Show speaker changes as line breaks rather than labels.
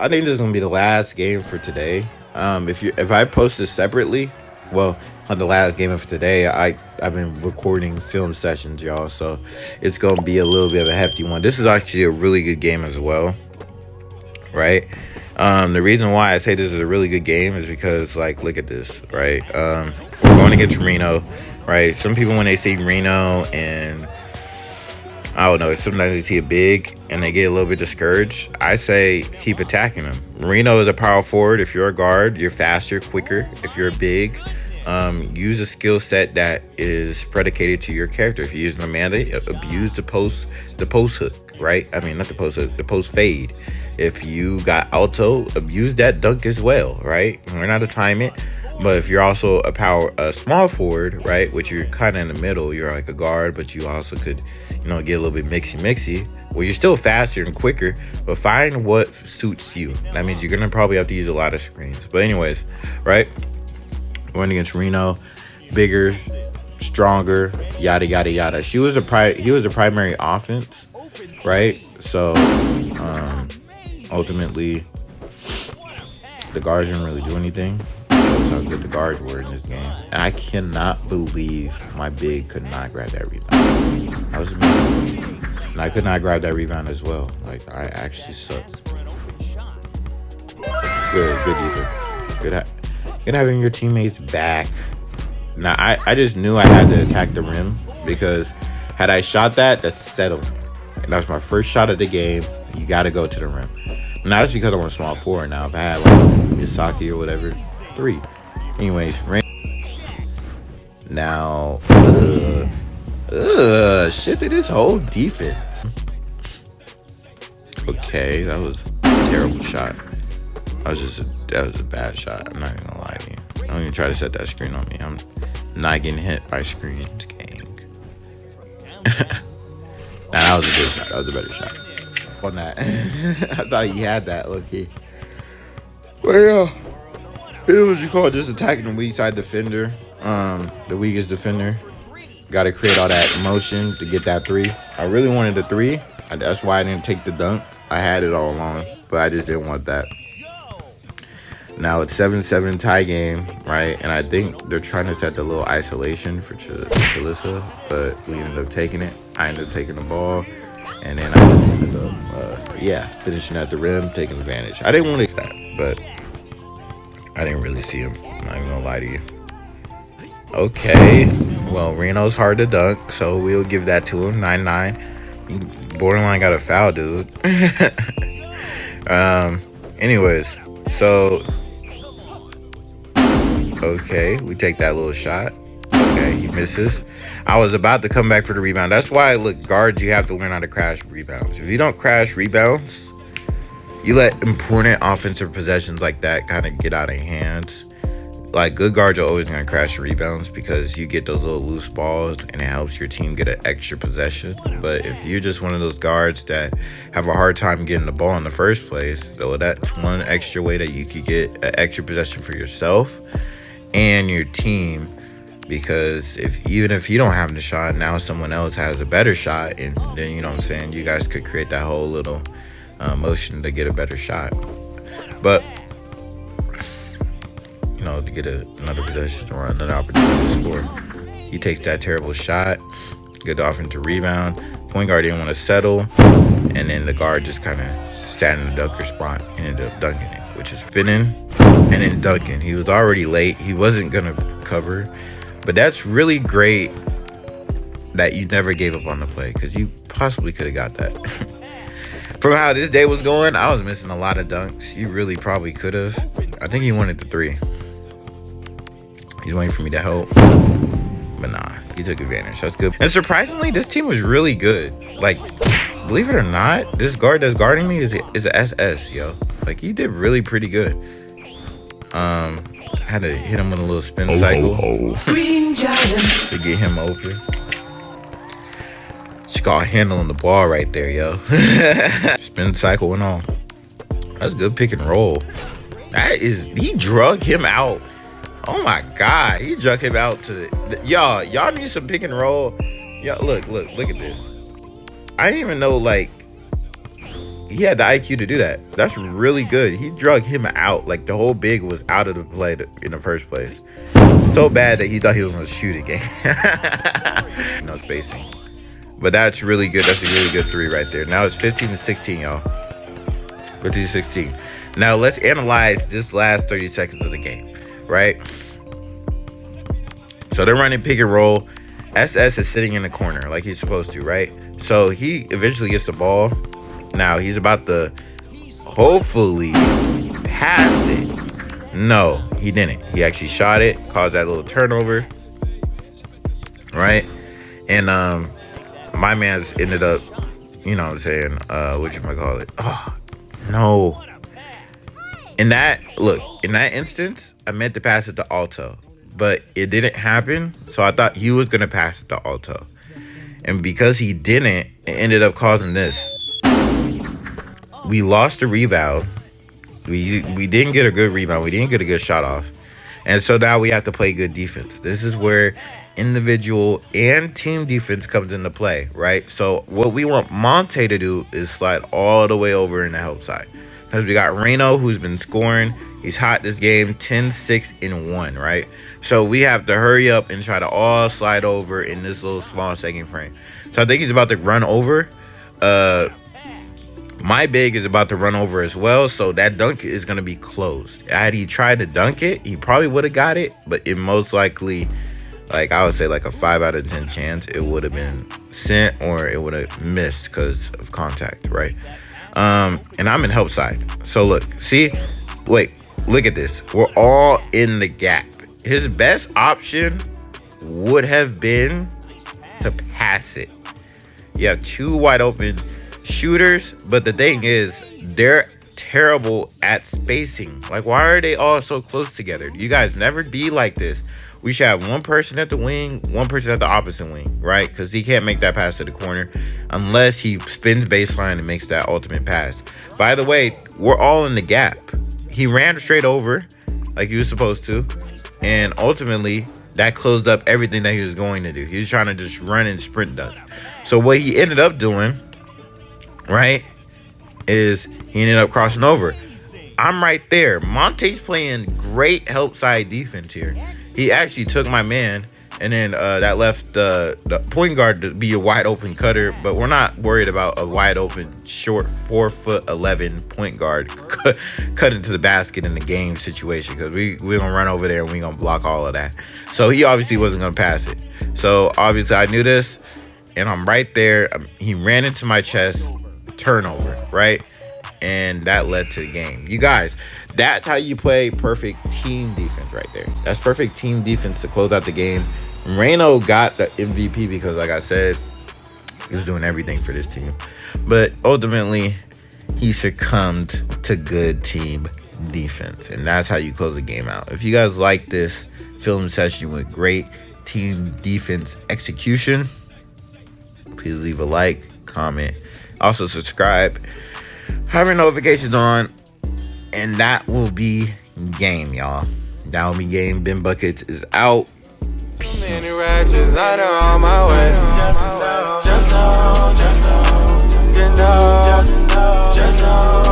I think this is gonna be the last game for today. If I post this separately, well, on the last game of today, I've been recording film sessions, y'all. So it's gonna be a little bit of a hefty one. This is actually a really good game as well, right? The reason why I say this is a really good game is because, like, look at this, right? We're going against Reno, right? Some people, when they see Reno and I don't know, sometimes they see a big and they get a little bit discouraged, I say keep attacking them. Reno is a power forward. If you're a guard, you're faster, quicker. If you're big, use a skill set that is predicated to your character. If you use Amanda, abuse the post hook, right? I mean, not the post hook, the post fade. If you got alto, abuse that dunk as well, right? We're not to time it, but if you're also a small forward, right, which you're kind of in the middle, you're like a guard, but you also could, get a little bit mixy. Well, you're still faster and quicker, but find what suits you. That means you're gonna probably have to use a lot of screens. But anyways, right? Going against Reno, bigger, stronger, yada yada yada. He was a primary offense, right? So ultimately, the guards didn't really do anything. That's how good the guards were in this game. And I cannot believe my big could not grab that rebound. That was amazing. And I could not grab that rebound as well. Like, I actually sucked. Good defense. Good having your teammates back. Now, I just knew I had to attack the rim because had I shot that's settling. And that was my first shot of the game. You got to go to the rim. Now, that's because I'm a small forward now. If I had, like, Misaki or whatever, 3. Anyways, now, shifted his whole defense. Okay, that was a terrible shot. That was a bad shot. I'm not even gonna lie to you. Don't even try to set that screen on me. I'm not getting hit by screens, gang. Nah, that was a good shot. That was a better shot. On that, I thought he had that. Look-key. Well, it was, you call it, just attacking the weak side defender. The weakest defender. Got to create all that motion to get that 3. I really wanted the 3. That's why I didn't take the dunk. I had it all along, but I just didn't want that. Now it's 7-7 tie game, right? And I think they're trying to set the little isolation for Chalissa, but we ended up taking it. I ended up taking the ball, and then I just ended up, finishing at the rim, taking advantage. I didn't want to that, but I didn't really see him. I'm not even gonna lie to you. Okay, well, Reno's hard to dunk, so we'll give that to him. 9-9. Borderline got a foul, dude. Anyways, so okay, we take that little shot. Okay, he misses. I was about to come back for the rebound. That's why, look, guards, you have to learn how to crash rebounds. If you don't crash rebounds, you let important offensive possessions like that kind of get out of hand. Like, good guards are always going to crash rebounds because you get those little loose balls and it helps your team get an extra possession. But if you're just one of those guards that have a hard time getting the ball in the first place, though, that's one extra way that you could get an extra possession for yourself and your team. Because even if you don't have the shot, now someone else has a better shot, and then, you know what I'm saying, you guys could create that whole little motion to get a better shot. But to get another possession or another opportunity to score. He takes that terrible shot, good offensive rebound. Point guard didn't want to settle, and then the guard just kind of sat in the dunker spot and ended up dunking it, which is spinning and then dunking. He was already late. He wasn't going to cover, but that's really great that you never gave up on the play because you possibly could have got that. From how this day was going, I was missing a lot of dunks. You really probably could have. I think he wanted the 3. He's waiting for me to help. But nah, he took advantage. That's good. And surprisingly, this team was really good. Like, believe it or not, this guard that's guarding me is a SS, yo. Like, he did really pretty good. I had to hit him with a little spin cycle to get him open. She got handling the ball right there, yo. Spin cycle and all. That's good pick and roll. He drug him out. Oh my God, he drug him out to y'all need some pick and roll. Y'all look at this. I didn't even know, like, he had the IQ to do that. That's really good. He drug him out. Like, the whole big was out of the play in the first place. So bad that he thought he was going to shoot again. No spacing. But that's really good. That's a really good three right there. Now it's 15-16, y'all. 15-16. Now let's analyze this last 30 seconds of the game, right? So they're running pick and roll. SS is sitting in the corner like he's supposed to, right? So he eventually gets the ball. Now he's about to hopefully pass it. No, he didn't. He actually shot it, caused that little turnover, right? And my man's ended up, you know what I'm saying, whatchamacallit. Oh, no. In that instance, I meant to pass it to Alto, but it didn't happen. So I thought he was going to pass it to Alto. And because he didn't, it ended up causing this. We lost the rebound. We didn't get a good rebound. We didn't get a good shot off. And so now we have to play good defense. This is where individual and team defense comes into play, right? So what we want Monte to do is slide all the way over in the help side. Because we got Reno, who's been scoring. He's hot this game, 10-6-1, right? So we have to hurry up and try to all slide over in this little small second frame. So I think he's about to run over. My big is about to run over as well, so that dunk is going to be closed. Had he tried to dunk it, he probably would have got it, but it most likely, like I would say like a 5 out of 10 chance, it would have been sent or it would have missed because of contact, right? And I'm in help side. So look, see, wait, look at this. We're all in the gap. His best option would have been to pass it. You have two wide open shooters, but the thing is, they're terrible at spacing. Like, why are they all so close together? You guys never be like this. We should have one person at the wing, one person at the opposite wing, right? Because he can't make that pass to the corner unless he spins baseline and makes that ultimate pass. By the way, we're all in the gap. He ran straight over like he was supposed to, and ultimately that closed up everything that he was going to do. He was trying to just run and sprint dunk. So what he ended up doing, right, is he ended up crossing over. I'm right there. Monte's playing great help side defense here. He actually took my man, and then that left the point guard to be a wide open cutter. But we're not worried about a wide open, short 4'11" point guard cut into the basket in the game situation, because we're gonna run over there and we're gonna block all of that. So he obviously wasn't gonna pass it. So obviously I knew this, and I'm right there. He ran into my chest, turnover, right? And that led to the game. You guys, that's how you play perfect team defense right there. That's perfect team defense to close out the game. Reno got the MVP because, like I said, he was doing everything for this team. But ultimately, he succumbed to good team defense. And that's how you close the game out. If you guys like this film session with great team defense execution, please leave a like, comment, also subscribe, have your notifications on, and that will be game, y'all. That will be game. BenBuckets is out.
Many ratchets, I know on my way. Just know, just know, just know, just know.